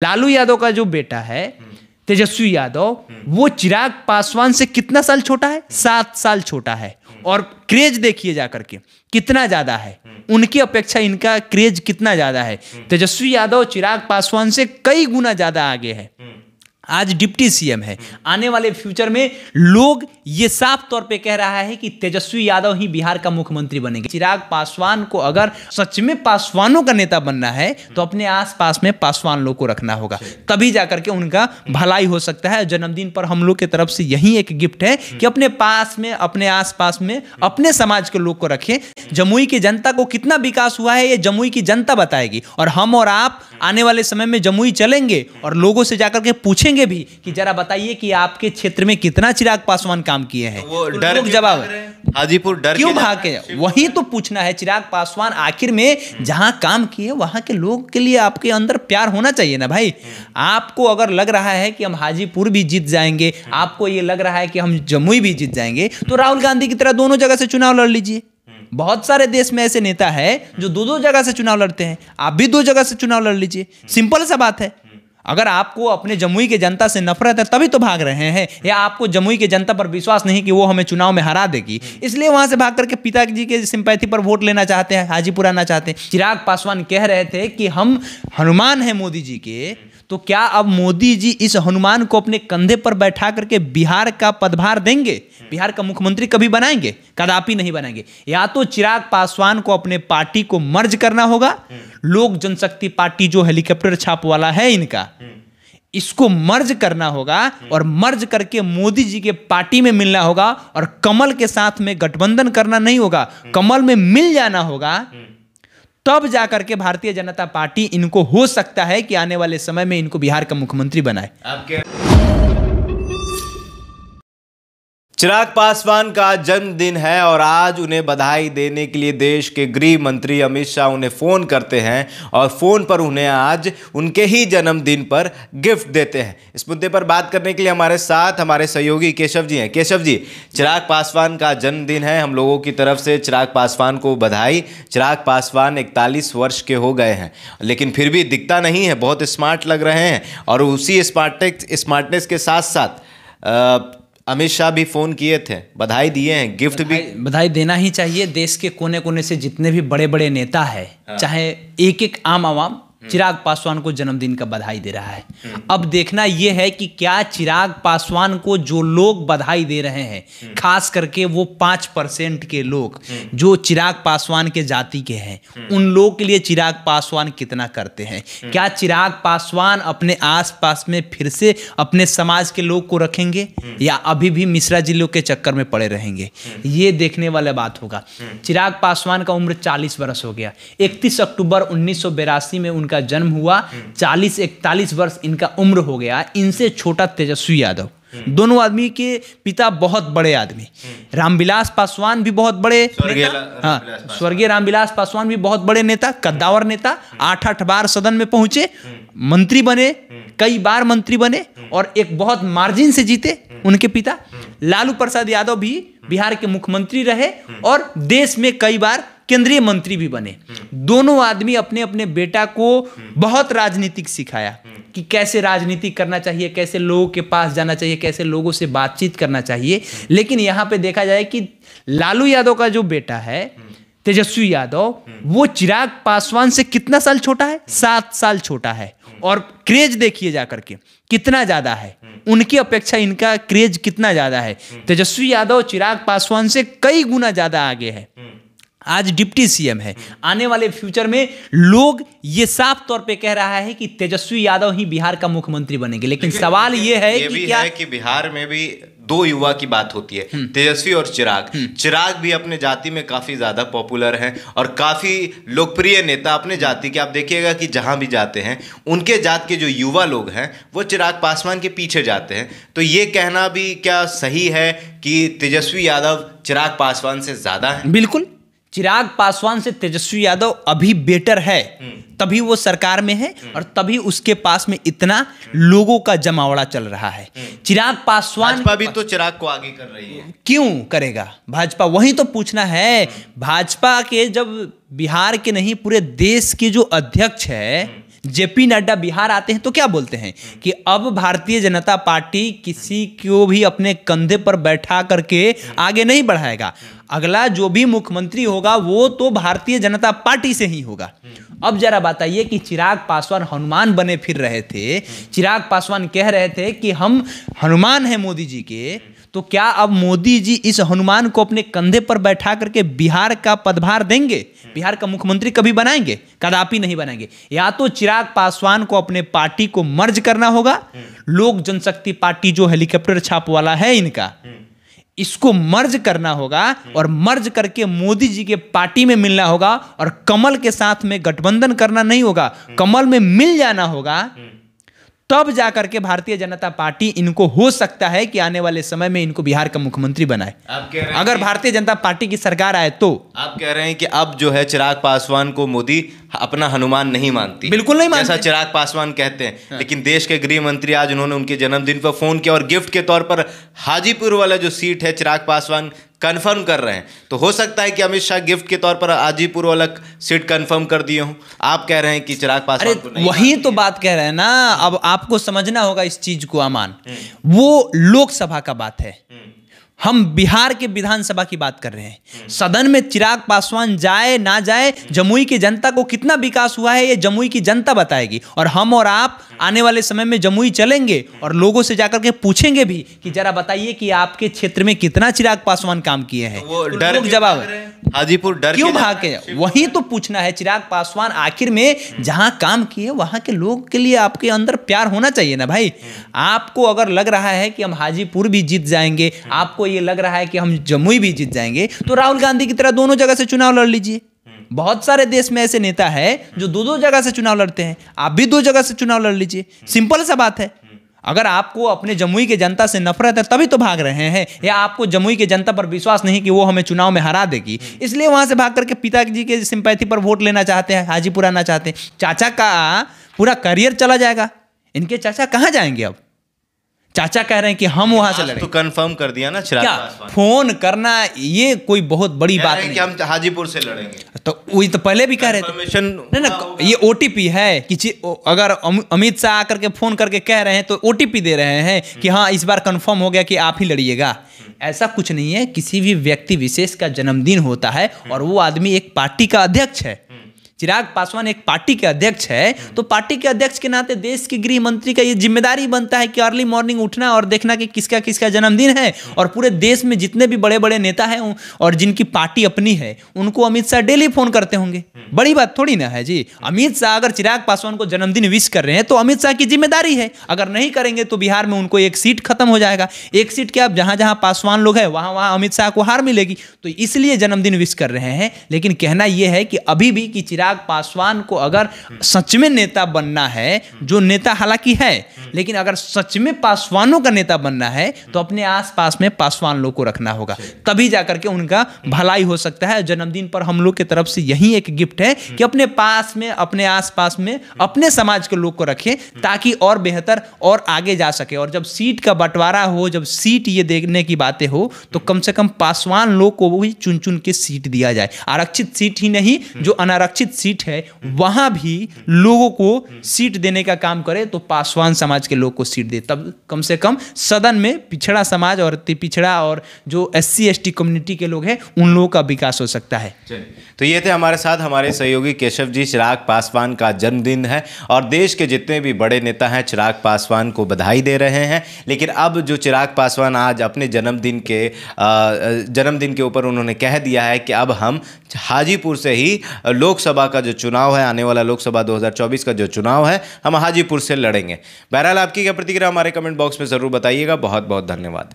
लालू यादव का जो बेटा है तेजस्वी यादव, वो चिराग पासवान से कितना साल छोटा है? 7 साल छोटा है। और क्रेज देखिए जाकर के कितना ज्यादा है, उनकी अपेक्षा इनका क्रेज कितना ज्यादा है। तेजस्वी यादव चिराग पासवान से कई गुना ज्यादा आगे है, आज डिप्टी सीएम है। आने वाले फ्यूचर में लोग ये साफ तौर पे कह रहा है कि तेजस्वी यादव ही बिहार का मुख्यमंत्री बनेंगे। चिराग पासवान को अगर सच में पासवानों का नेता बनना है तो अपने आसपास में पासवान लोग को रखना होगा, तभी जाकर के उनका भलाई हो सकता है। जन्मदिन पर हम लोग की तरफ से यही एक गिफ्ट है कि अपने पास में, अपने आसपास में, अपने समाज के लोग को रखें। जमुई की जनता को कितना विकास हुआ है ये जमुई की जनता बताएगी, और हम और आप आने वाले समय में जमुई चलेंगे और लोगों से जाकर के पूछेंगे भी कि जरा बताइए कि आपके क्षेत्र में कितना चिराग पासवान काम किए हैं। वो डर के जवाब हाजीपुर डर क्यों भाग के, वही तो पूछना है। चिराग पासवान आखिर में जहां काम किए वहां के लोगों के लिए आपके अंदर प्यार होना चाहिए ना भाई। आपको अगर लग रहा है कि हम हाजीपुर भी जीत जाएंगे, आपको ये लग रहा है कि हम जमुई भी जीत जाएंगे, तो राहुल गांधी की तरह दोनों जगह से चुनाव लड़ लीजिए। बहुत सारे देश में ऐसे नेता है जो 2-2 जगह से चुनाव लड़ते हैं, आप भी 2 जगह से चुनाव लड़ लीजिए। सिंपल सा बात है। अगर आपको अपने जमुई के जनता से नफरत है तभी तो भाग रहे हैं, या आपको जमुई के जनता पर विश्वास नहीं कि वो हमें चुनाव में हरा देगी, इसलिए वहां से भाग करके पिताजी के सिंपैथी पर वोट लेना चाहते हैं, हाजीपुर आना चाहते हैं। चिराग पासवान कह रहे थे कि हम हनुमान हैं मोदी जी के, तो क्या अब मोदी जी इस हनुमान को अपने कंधे पर बैठा करके बिहार का पदभार देंगे? बिहार का मुख्यमंत्री कभी बनाएंगे? कदापि नहीं बनाएंगे। या तो चिराग पासवान को अपने पार्टी को मर्ज करना होगा, लोक जनशक्ति पार्टी जो हेलीकॉप्टर छाप वाला है इनका, इसको मर्ज करना होगा, और मर्ज करके मोदी जी के पार्टी में मिलना होगा, और कमल के साथ में गठबंधन करना नहीं होगा, कमल में मिल जाना होगा। तब जाकर के भारतीय जनता पार्टी इनको हो सकता है कि आने वाले समय में इनको बिहार का मुख्यमंत्री बनाए। चिराग पासवान का जन्मदिन है और आज उन्हें बधाई देने के लिए देश के गृह मंत्री अमित शाह उन्हें फ़ोन करते हैं और फ़ोन पर उन्हें आज उनके ही जन्मदिन पर गिफ्ट देते हैं। इस मुद्दे पर बात करने के लिए हमारे साथ हमारे सहयोगी केशव जी हैं। केशव जी, चिराग पासवान का जन्मदिन है, हम लोगों की तरफ से चिराग पासवान को बधाई। चिराग पासवान 41 वर्ष के हो गए हैं, लेकिन फिर भी दिखता नहीं है, बहुत स्मार्ट लग रहे हैं। और उसी स्मार्टनेस के साथ साथ अमित शाह भी फोन किए थे, बधाई दिए हैं, गिफ्ट भी। बधाई देना ही चाहिए। देश के कोने कोने से जितने भी बड़े बड़े नेता है, चाहे एक आम आवाम चिराग पासवान को जन्मदिन का बधाई दे रहा है। अब देखना यह है कि क्या चिराग पासवान को जो लोग बधाई दे रहे हैं, खास करके वो 5% के लोग जो चिराग पासवान के जाति के हैं, उन लोगों के लिए चिराग पासवान कितना करते हैं? क्या चिराग पासवान अपने आसपास में फिर से अपने समाज के लोग को रखेंगे, या अभी भी मिश्रा जी लोग के चक्कर में पड़े रहेंगे? ये देखने वाला बात होगा। चिराग पासवान का उम्र 40 वर्ष हो गया। 31 अक्टूबर 1982 में उनका जन्म हुआ। 40-41 वर्ष इनका उम्र हो गया। इनसे छोटा तेजस्वी यादव, दोनों आदमी के पिता बहुत बड़े आदमी। रामविलास पासवान भी बहुत बड़े नेता, स्वर्गीय रामविलास पासवान भी बहुत बड़े नेता, कद्दावर नेता। 8 बार सदन में पहुंचे, मंत्री बने, कई बार मंत्री बने, और एक बहुत मार्जिन से जीते। उनके पिता लालू प्रसाद यादव भी बिहार के मुख्यमंत्री रहे और देश में कई बार केंद्रीय मंत्री भी बने। दोनों आदमी अपने अपने बेटा को बहुत राजनीतिक सिखाया कि कैसे राजनीति करना चाहिए, कैसे लोगों के पास जाना चाहिए, कैसे लोगों से बातचीत करना चाहिए। लेकिन यहाँ पे देखा जाए कि लालू यादव का जो बेटा है तेजस्वी यादव, वो चिराग पासवान से कितना साल छोटा है? 7 साल छोटा है। और क्रेज देखिए जाकर के कितना ज्यादा है, उनकी अपेक्षा इनका क्रेज कितना ज्यादा है। तेजस्वी यादव चिराग पासवान से कई गुना ज्यादा आगे है, आज डिप्टी सीएम है। आने वाले फ्यूचर में लोग ये साफ तौर पे कह रहा है कि तेजस्वी यादव ही बिहार का मुख्यमंत्री बनेंगे। लेकिन सवाल ये है कि क्या है कि बिहार में भी 2 युवा की बात होती है, तेजस्वी और चिराग। चिराग भी अपने जाति में काफी ज्यादा पॉपुलर हैं और काफी लोकप्रिय नेता अपने जाति के। आप देखिएगा कि जहां भी जाते हैं उनके जात के जो युवा लोग हैं वो चिराग पासवान के पीछे जाते हैं। तो ये कहना भी क्या सही है कि तेजस्वी यादव चिराग पासवान से ज्यादा है? बिल्कुल, चिराग पासवान से तेजस्वी यादव अभी बेटर है, तभी वो सरकार में है और तभी उसके पास में इतना लोगों का जमावड़ा चल रहा है। चिराग पासवान, भाजपा भी तो चिराग को आगे कर रही है, क्यों करेगा भाजपा? वही तो पूछना है। भाजपा के जब बिहार के नहीं पूरे देश के जो अध्यक्ष है जेपी नड्डा बिहार आते हैं तो क्या बोलते हैं कि अब भारतीय जनता पार्टी किसी को भी अपने कंधे पर बैठा करके आगे नहीं बढ़ाएगा। अगला जो भी मुख्यमंत्री होगा वो तो भारतीय जनता पार्टी से ही होगा। अब जरा बताइए कि चिराग पासवान हनुमान बने फिर रहे थे, चिराग पासवान कह रहे थे कि हम हनुमान हैं मोदी जी के, तो क्या अब मोदी जी इस हनुमान को अपने कंधे पर बैठा करके बिहार का पदभार देंगे? बिहार का मुख्यमंत्री कभी बनाएंगे? कदापि नहीं बनाएंगे। या तो चिराग पासवान को अपने पार्टी को मर्ज करना होगा, लोक जनशक्ति पार्टी जो हेलीकॉप्टर छाप वाला है इनका, इसको मर्ज करना होगा और मर्ज करके मोदी जी के पार्टी में मिलना होगा और कमल के साथ में गठबंधन करना नहीं होगा, कमल में मिल जाना होगा। तब जाकर के भारतीय जनता पार्टी इनको हो सकता है कि आने वाले समय में इनको बिहार का मुख्यमंत्री बनाए। अगर भारतीय जनता पार्टी की सरकार आए तो। आप कह रहे हैं कि अब जो है चिराग पासवान को मोदी अपना हनुमान नहीं मानती। बिल्कुल नहीं मानती, जैसा चिराग पासवान कहते हैं। हाँ। लेकिन देश के गृह मंत्री आज उन्होंने उनके जन्मदिन पर फोन किया और गिफ्ट के तौर पर हाजीपुर वाला जो सीट है चिराग पासवान कंफर्म कर रहे हैं। तो हो सकता है कि अमित शाह गिफ्ट के तौर पर हाजीपुर वाला सीट कंफर्म कर दिए हों। आप कह रहे हैं कि चिराग पासवान को नहीं। वही तो बात कह रहे हैं ना। अब आपको समझना होगा इस चीज को अमान, वो लोकसभा का बात है, हम बिहार के विधानसभा की बात कर रहे हैं। सदन में चिराग पासवान जाए ना जाए, जमुई की जनता को कितना विकास हुआ है ये जमुई की जनता बताएगी। और हम और आप आने वाले समय में जमुई चलेंगे और लोगों से जाकर के पूछेंगे भी कि जरा बताइए कि आपके क्षेत्र में कितना चिराग पासवान काम किए हैं। वो डर जवाब हाजीपुर डर क्यों भाग के, वही तो पूछना है। चिराग पासवान आखिर में जहां काम किए वहां के लोग के लिए आपके अंदर प्यार होना चाहिए ना भाई। आपको अगर लग रहा है कि हम हाजीपुर भी जीत जाएंगे, आपको ये लग रहा है कि हम जमुई भी जीत जाएंगे, तो राहुल गांधी की तरह दोनों जगह से चुनाव लड़ लीजिए। बहुत सारे देश में ऐसे नेता है जो दो दो जगह से चुनाव लड़ते हैं, आप भी दो जगह से चुनाव लड़ लीजिए। सिंपल सा बात है। अगर आपको अपने जमुई के जनता से नफरत है तभी तो भाग रहे हैं, या आपको जमुई के जनता पर विश्वास नहीं कि वो हमें चुनाव में हरा देगी, इसलिए वहां से भाग करके पिताजी के सिंपैथी पर वोट लेना चाहते हैं, हाजीपुर आना चाहते हैं। चाचा का पूरा करियर चला जाएगा। इनके चाचा कहां जाएंगे? अब चाचा कह रहे हैं कि हम वहां से लड़ेंगे। तो कंफर्म कर दिया ना चिराग पासवान। फोन करना ये कोई बहुत बड़ी बात नहीं कि हम हाजीपुर से लड़ेंगे। तो वही तो पहले भी कह रहे थे ना, ये ओटीपी है कि अगर अमित शाह आकर के फोन करके कह रहे हैं तो ओटीपी दे रहे हैं कि हाँ इस बार कंफर्म हो गया कि आप ही लड़िएगा। ऐसा कुछ नहीं है। किसी भी व्यक्ति विशेष का जन्मदिन होता है और वो आदमी एक पार्टी का अध्यक्ष है। चिराग पासवान एक पार्टी के अध्यक्ष है, तो पार्टी के अध्यक्ष के नाते देश के गृह मंत्री का ये जिम्मेदारी बनता है कि अर्ली मॉर्निंग उठना और देखना कि किसका किसका जन्मदिन है। और पूरे देश में जितने भी बड़े बड़े नेता हैं और जिनकी पार्टी अपनी है उनको अमित शाह डेली फोन करते होंगे। बड़ी बात थोड़ी ना है जी। अमित शाह अगर चिराग पासवान को जन्मदिन विश कर रहे हैं तो अमित शाह की जिम्मेदारी है। अगर नहीं करेंगे तो बिहार में उनको एक सीट खत्म हो जाएगा। एक सीट क्या, जहां जहां पासवान लोग हैं वहां वहां अमित शाह को हार मिलेगी। तो इसलिए जन्मदिन विश कर रहे हैं। लेकिन कहना यह है कि अभी भी कि चिराग पासवान को अगर सच में नेता बनना है, जो नेता हालांकि है, लेकिन अगर सच में पासवानों का नेता बनना है तो अपने आसपास में पासवान लोग को रखना होगा, तभी जाकर के उनका भलाई हो सकता है। जन्मदिन पर हम लोग की तरफ से यही एक गिफ्ट है कि अपने पास में, अपने आसपास में अपने समाज के लोग को रखें ताकि और बेहतर और आगे जा सके। और जब सीट का बंटवारा हो, जब सीट ये देखने की बातें हो, तो कम से कम पासवान लोग को भी चुन चुन के सीट दिया जाए। आरक्षित सीट ही नहीं, जो अनारक्षित सीट है वहां भी लोगों को सीट देने का काम करे, तो पासवान समाज के लोग को सीट दे। तब कम से कम सदन में पिछड़ा समाज और पिछड़ा और जो SC ST कम्युनिटी के लोग हैं उन लोगों का विकास हो सकता है। तो ये थे हमारे साथ हमारे सहयोगी केशव जी। चिराग पासवान का जन्मदिन है और देश के जितने भी बड़े नेता हैं चिराग पासवान को बधाई दे रहे हैं। लेकिन अब जो चिराग पासवान आज अपने जन्मदिन के ऊपर उन्होंने कह दिया है कि अब हम हाजीपुर से ही लोकसभा का जो चुनाव है, आने वाला लोकसभा 2024 का जो चुनाव है, हम हाजीपुर से लड़ेंगे। बहरहाल आपकी क्या प्रतिक्रिया हमारे कमेंट बॉक्स में ज़रूर बताइएगा। बहुत बहुत धन्यवाद।